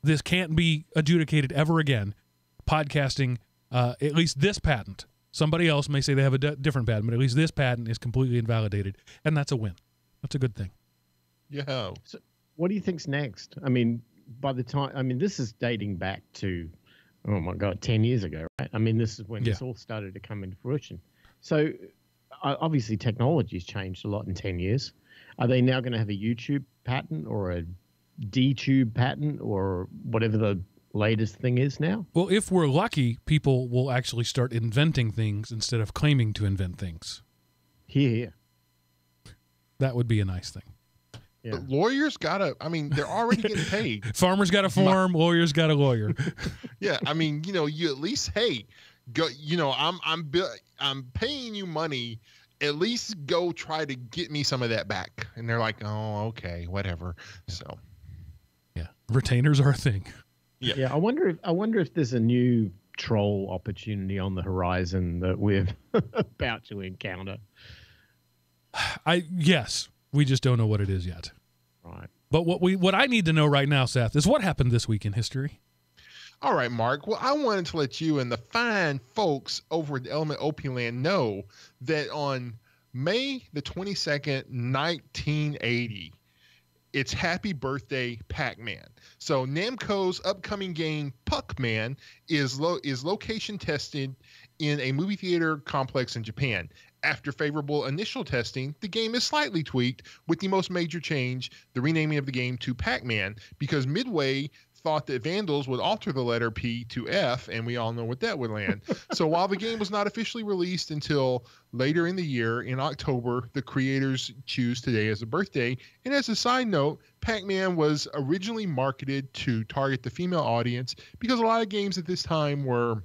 This can't be adjudicated ever again. Podcasting, at least this patent. Somebody else may say they have a different patent, but at least this patent is completely invalidated, and that's a win. That's a good thing. Yeah. So what do you think's next? I mean, this is dating back to, oh my God, 10 years ago, right? I mean, this is when this all started to come into fruition. So obviously technology's changed a lot in 10 years. Are they now going to have a YouTube patent or a D-Tube patent or whatever the latest thing is now? Well, if we're lucky, people will actually start inventing things instead of claiming to invent things. Here. That would be a nice thing. Yeah. But lawyers they're already getting paid. Farmers got a farm, lawyers got a lawyer. Yeah, I mean, you know, you at least, hey, go, you know, I'm paying you money, at least go try to get me some of that back. And they're like, oh, okay, whatever. So yeah, retainers are a thing. Yeah. I wonder if there's a new troll opportunity on the horizon that we're about to encounter. Yes, we just don't know what it is yet. Right. But what I need to know right now, Seth, is what happened this week in history. All right, Mark. Well, I wanted to let you and the fine folks over at Element OP Land know that on May the 22nd, 1980, It's Happy Birthday Pac-Man. So Namco's upcoming game Puck-Man is location tested in a movie theater complex in Japan. After favorable initial testing, the game is slightly tweaked, with the most major change the renaming of the game to Pac-Man, because Midway thought that vandals would alter the letter P to F, and we all know what that would land. So while the game was not officially released until later in the year, in October, the creators choose today as a birthday. And as a side note, Pac-Man was originally marketed to target the female audience, because a lot of games at this time were,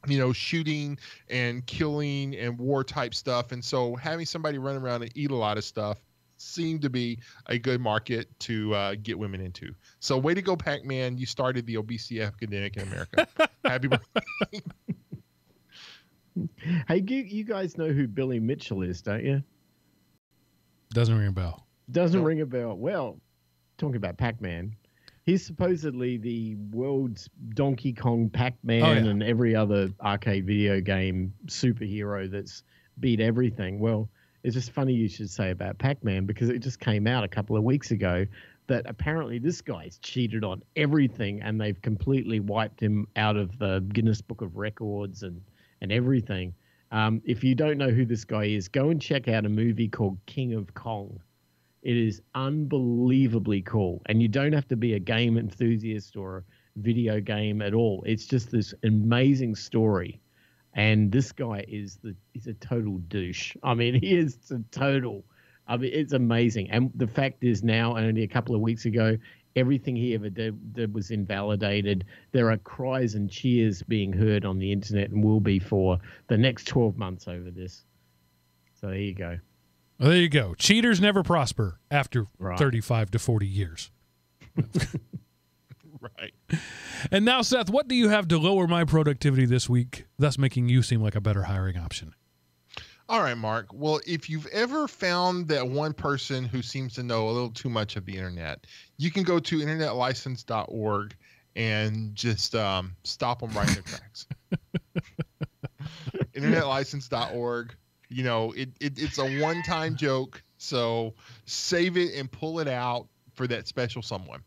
you know, shooting and killing and war type stuff. And so having somebody run around and eat a lot of stuff seemed to be a good market to get women into. So way to go, Pac-Man. You started the obesity epidemic in America. Happy birthday. Hey, you guys know who Billy Mitchell is, don't you? Doesn't ring a bell. Doesn't ring a bell. Well, talking about Pac-Man, he's supposedly the world's Donkey Kong, Pac-Man, and every other arcade video game superhero that's beat everything. Well, it's just funny you should say about Pac-Man, because it just came out a couple of weeks ago that apparently this guy's cheated on everything, and they've completely wiped him out of the Guinness Book of Records and everything. If you don't know who this guy is, go and check out a movie called King of Kong. It is unbelievably cool, and you don't have to be a game enthusiast or a video game at all. It's just this amazing story. And this guy he's a total douche. I mean, he is a total. I mean, it's amazing. And the fact is now, only a couple of weeks ago, everything he ever did was invalidated. There are cries and cheers being heard on the internet, and will be for the next 12 months over this. So there you go. Well, there you go. Cheaters never prosper after 35 to 40 years. Right. And now, Seth, what do you have to lower my productivity this week, thus making you seem like a better hiring option? All right, Mark. Well, if you've ever found that one person who seems to know a little too much of the internet, you can go to internetlicense.org and just stop them right in their tracks. internetlicense.org. You know, it's a one-time joke, so save it and pull it out for that special someone.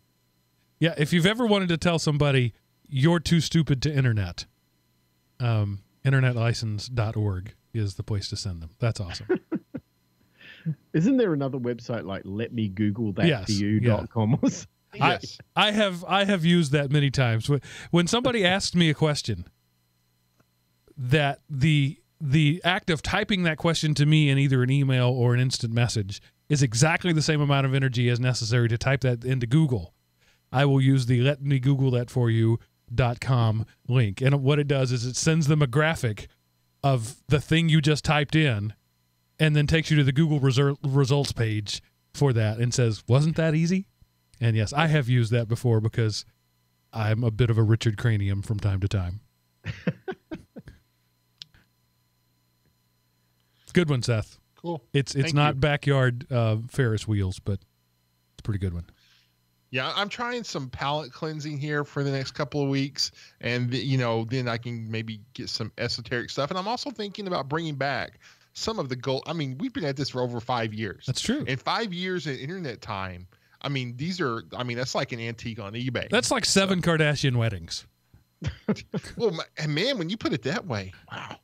Yeah, if you've ever wanted to tell somebody you're too stupid to internet, internetlicense.org is the place to send them. That's awesome. Isn't there another website like letmegooglethatforyou.com or something? Yes. I have used that many times. When somebody asks me a question, that the act of typing that question to me in either an email or an instant message is exactly the same amount of energy as necessary to type that into Google. I will use the letmegooglethatforyou.com link. And what it does is it sends them a graphic of the thing you just typed in, and then takes you to the Google results page for that and says, wasn't that easy? And yes, I have used that before, because I'm a bit of a Richard Cranium from time to time. Good one, Seth. Cool. It's not backyard Ferris wheels, but it's a pretty good one. Yeah, I'm trying some palate cleansing here for the next couple of weeks, and then I can maybe get some esoteric stuff. And I'm also thinking about bringing back some of the gold. I mean, we've been at this for over 5 years. That's true. In 5 years in internet time, I mean, that's like an antique on eBay. That's like 7 Kardashian weddings. Well, man, when you put it that way, wow.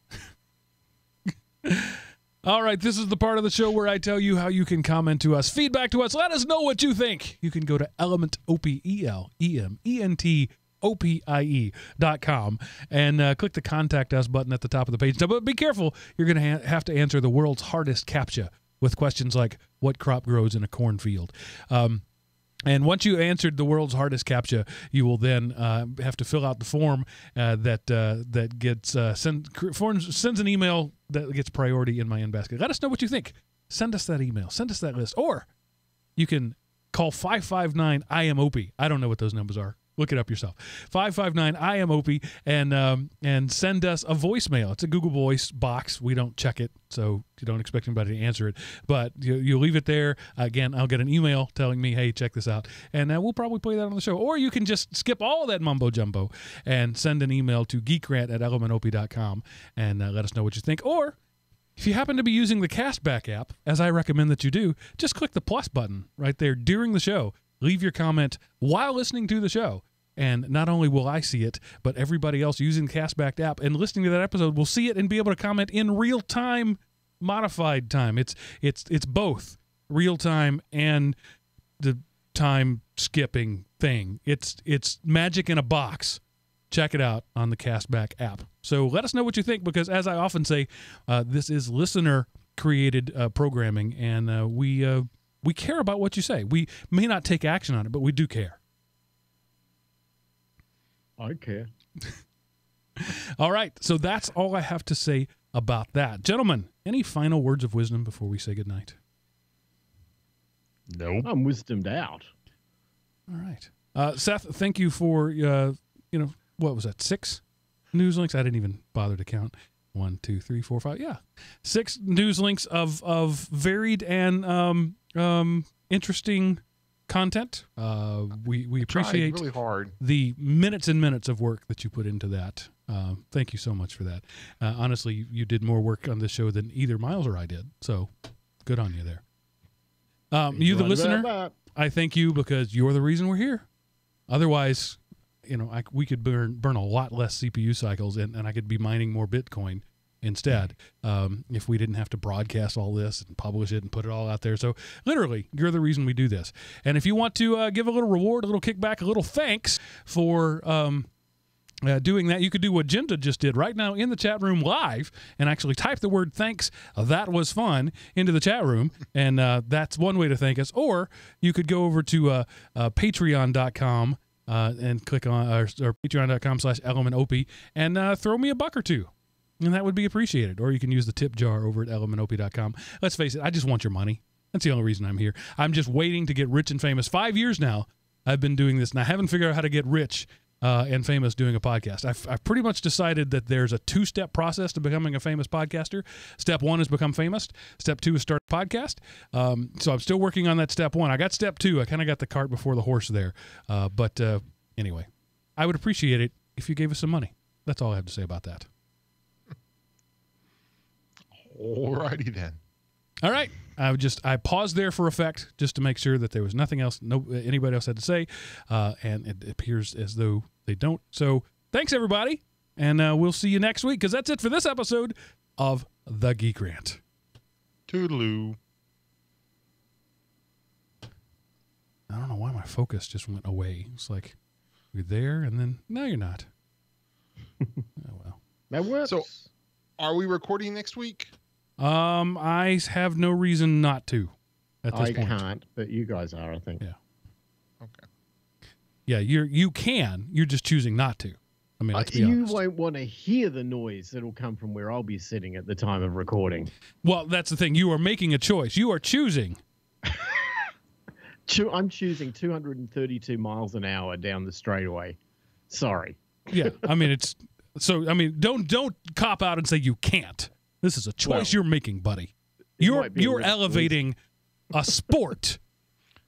All right, this is the part of the show where I tell you how you can comment to us, feedback to us, let us know what you think. You can go to elementopie.com and click the Contact Us button at the top of the page. Now, but be careful, you're going to have to answer the world's hardest CAPTCHA with questions like, what crop grows in a cornfield? And once you answered the world's hardest CAPTCHA, you will then have to fill out the form that gets sends an email that gets priority in my in-basket. Let us know what you think. Send us that email. Send us that list. Or you can call 559-I-AM-OPIE. I don't know what those numbers are. Look it up yourself. 559-I-AM-OPIE and send us a voicemail. It's a Google Voice box. We don't check it, so you don't expect anybody to answer it. But you leave it there. Again, I'll get an email telling me, hey, check this out. And we'll probably play that on the show. Or you can just skip all of that mumbo-jumbo and send an email to geekrant@elementopie.com and let us know what you think. Or If you happen to be using the Castback app, as I recommend that you do, just click the plus button right there during the show. Leave your comment while listening to the show. And not only will I see it, but everybody else using the Castback app and listening to that episode will see it and be able to comment in real time, modified time. It's both real time and the time skipping thing. It's magic in a box. Check it out on the Castback app. So let us know what you think, because as I often say, this is listener-created programming, and we care about what you say. We may not take action on it, but we do care. I care. All right, so that's all I have to say about that. Gentlemen, any final words of wisdom before we say goodnight? Nope. I'm wisdomed out. All right. Seth, thank you for, what was that, 6 news links? I didn't even bother to count. 1, 2, 3, 4, 5. Yeah. 6 news links of varied and interesting content. We appreciate really hard the minutes and minutes of work that you put into that. Thank you so much for that. Honestly, you did more work on this show than either Miles or I did. So good on you there. You, the listener, I thank you, because you're the reason we're here. Otherwise, we could burn a lot less CPU cycles, and I could be mining more Bitcoin instead, if we didn't have to broadcast all this and publish it and put it all out there. So literally, you're the reason we do this. And if you want to give a little reward, a little kickback, a little thanks for doing that, you could do what Jinta just did right now in the chat room live and actually type the word thanks, that was fun, into the chat room. And that's one way to thank us. Or you could go over to patreon.com and click on or patreon.com/elementop and throw me a buck or two. And that would be appreciated. Or you can use the tip jar over at elementop.com. Let's face it, I just want your money. That's the only reason I'm here. I'm just waiting to get rich and famous. 5 years now I've been doing this, and I haven't figured out how to get rich and famous doing a podcast. I've pretty much decided that there's a 2-step process to becoming a famous podcaster. Step 1 is become famous. Step 2 is start a podcast. So I'm still working on that step 1. I got step 2. I kind of got the cart before the horse there. But anyway, I would appreciate it if you gave us some money. That's all I have to say about that. Alrighty then. All right. I paused there for effect just to make sure that there was nothing else anybody else had to say, and it appears as though they don't. So thanks, everybody, and we'll see you next week, because that's it for this episode of The GeekRant. Toodaloo. I don't know why my focus just went away. It's like you're there, and then no, you're not. Oh, well. That works. So, are we recording next week? I have no reason not to at this point. I can't, but you guys are, I think. Yeah. Okay. Yeah, you can. You're just choosing not to. I mean, let's be honest. You won't want to hear the noise that'll come from where I'll be sitting at the time of recording. Well, that's the thing. You are making a choice. You are choosing. I'm choosing 232 miles an hour down the straightaway. Sorry. Yeah, I mean, don't cop out and say you can't. This is a choice you're making, buddy. You're elevating a sport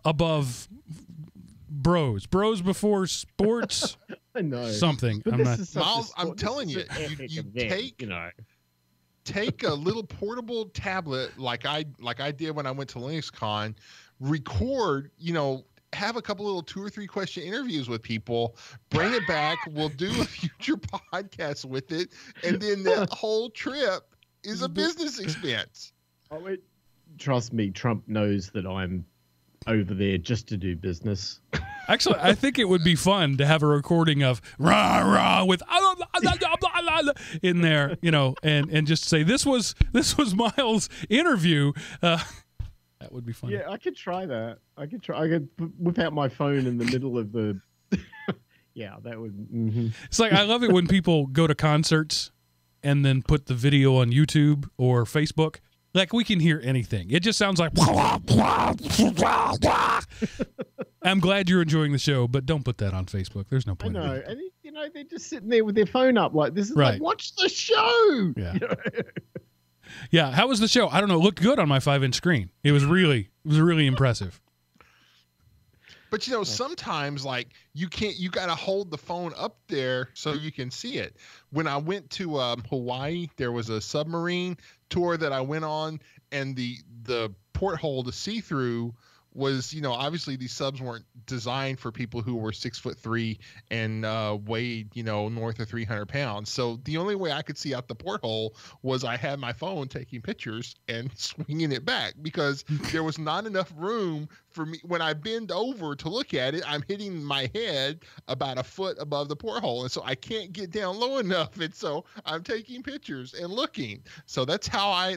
above bros. Bros before sports. I know something. But Miles, I'm telling you, you take a little portable tablet like I did when I went to LinuxCon, record, have a couple little 2 or 3 question interviews with people, bring it back. We'll do a future podcast with it. And then that whole trip is a business expense. Oh, trust me, Trump knows that I'm over there just to do business. Actually, I think it would be fun to have a recording of rah rah with in there, and just say this was Miles' interview. That would be fun. Yeah, I could try that. I could whip out my phone in the middle of the. Yeah, that would. Mm-hmm. It's like, I love it when people go to concerts and then put the video on YouTube or Facebook. Like, we can hear anything. It just sounds like. I'm glad you're enjoying the show, but don't put that on Facebook. There's no point. I know, and they're just sitting there with their phone up like this. Is right. Like, watch the show. Yeah. Yeah. How was the show? I don't know. It looked good on my 5-inch screen. It was really impressive. But sometimes like you got to hold the phone up there so you can see it. When I went to Hawaii, there was a submarine tour that I went on, and the porthole to see through was, obviously these subs weren't designed for people who were 6'3" and weighed, north of 300 pounds. So the only way I could see out the porthole was I had my phone taking pictures and swinging it back, because there was not enough room for me. When I bend over to look at it, I'm hitting my head about a foot above the porthole. And so I can't get down low enough. And so I'm taking pictures and looking. So that's how I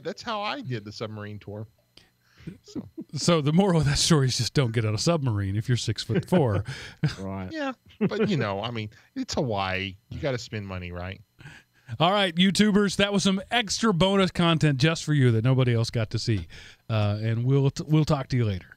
did the submarine tour. So the moral of that story is just don't get on a submarine if you're 6'4". Right. Yeah. But, it's Hawaii. You got to spend money, right? All right, YouTubers, that was some extra bonus content just for you that nobody else got to see. And we'll talk to you later.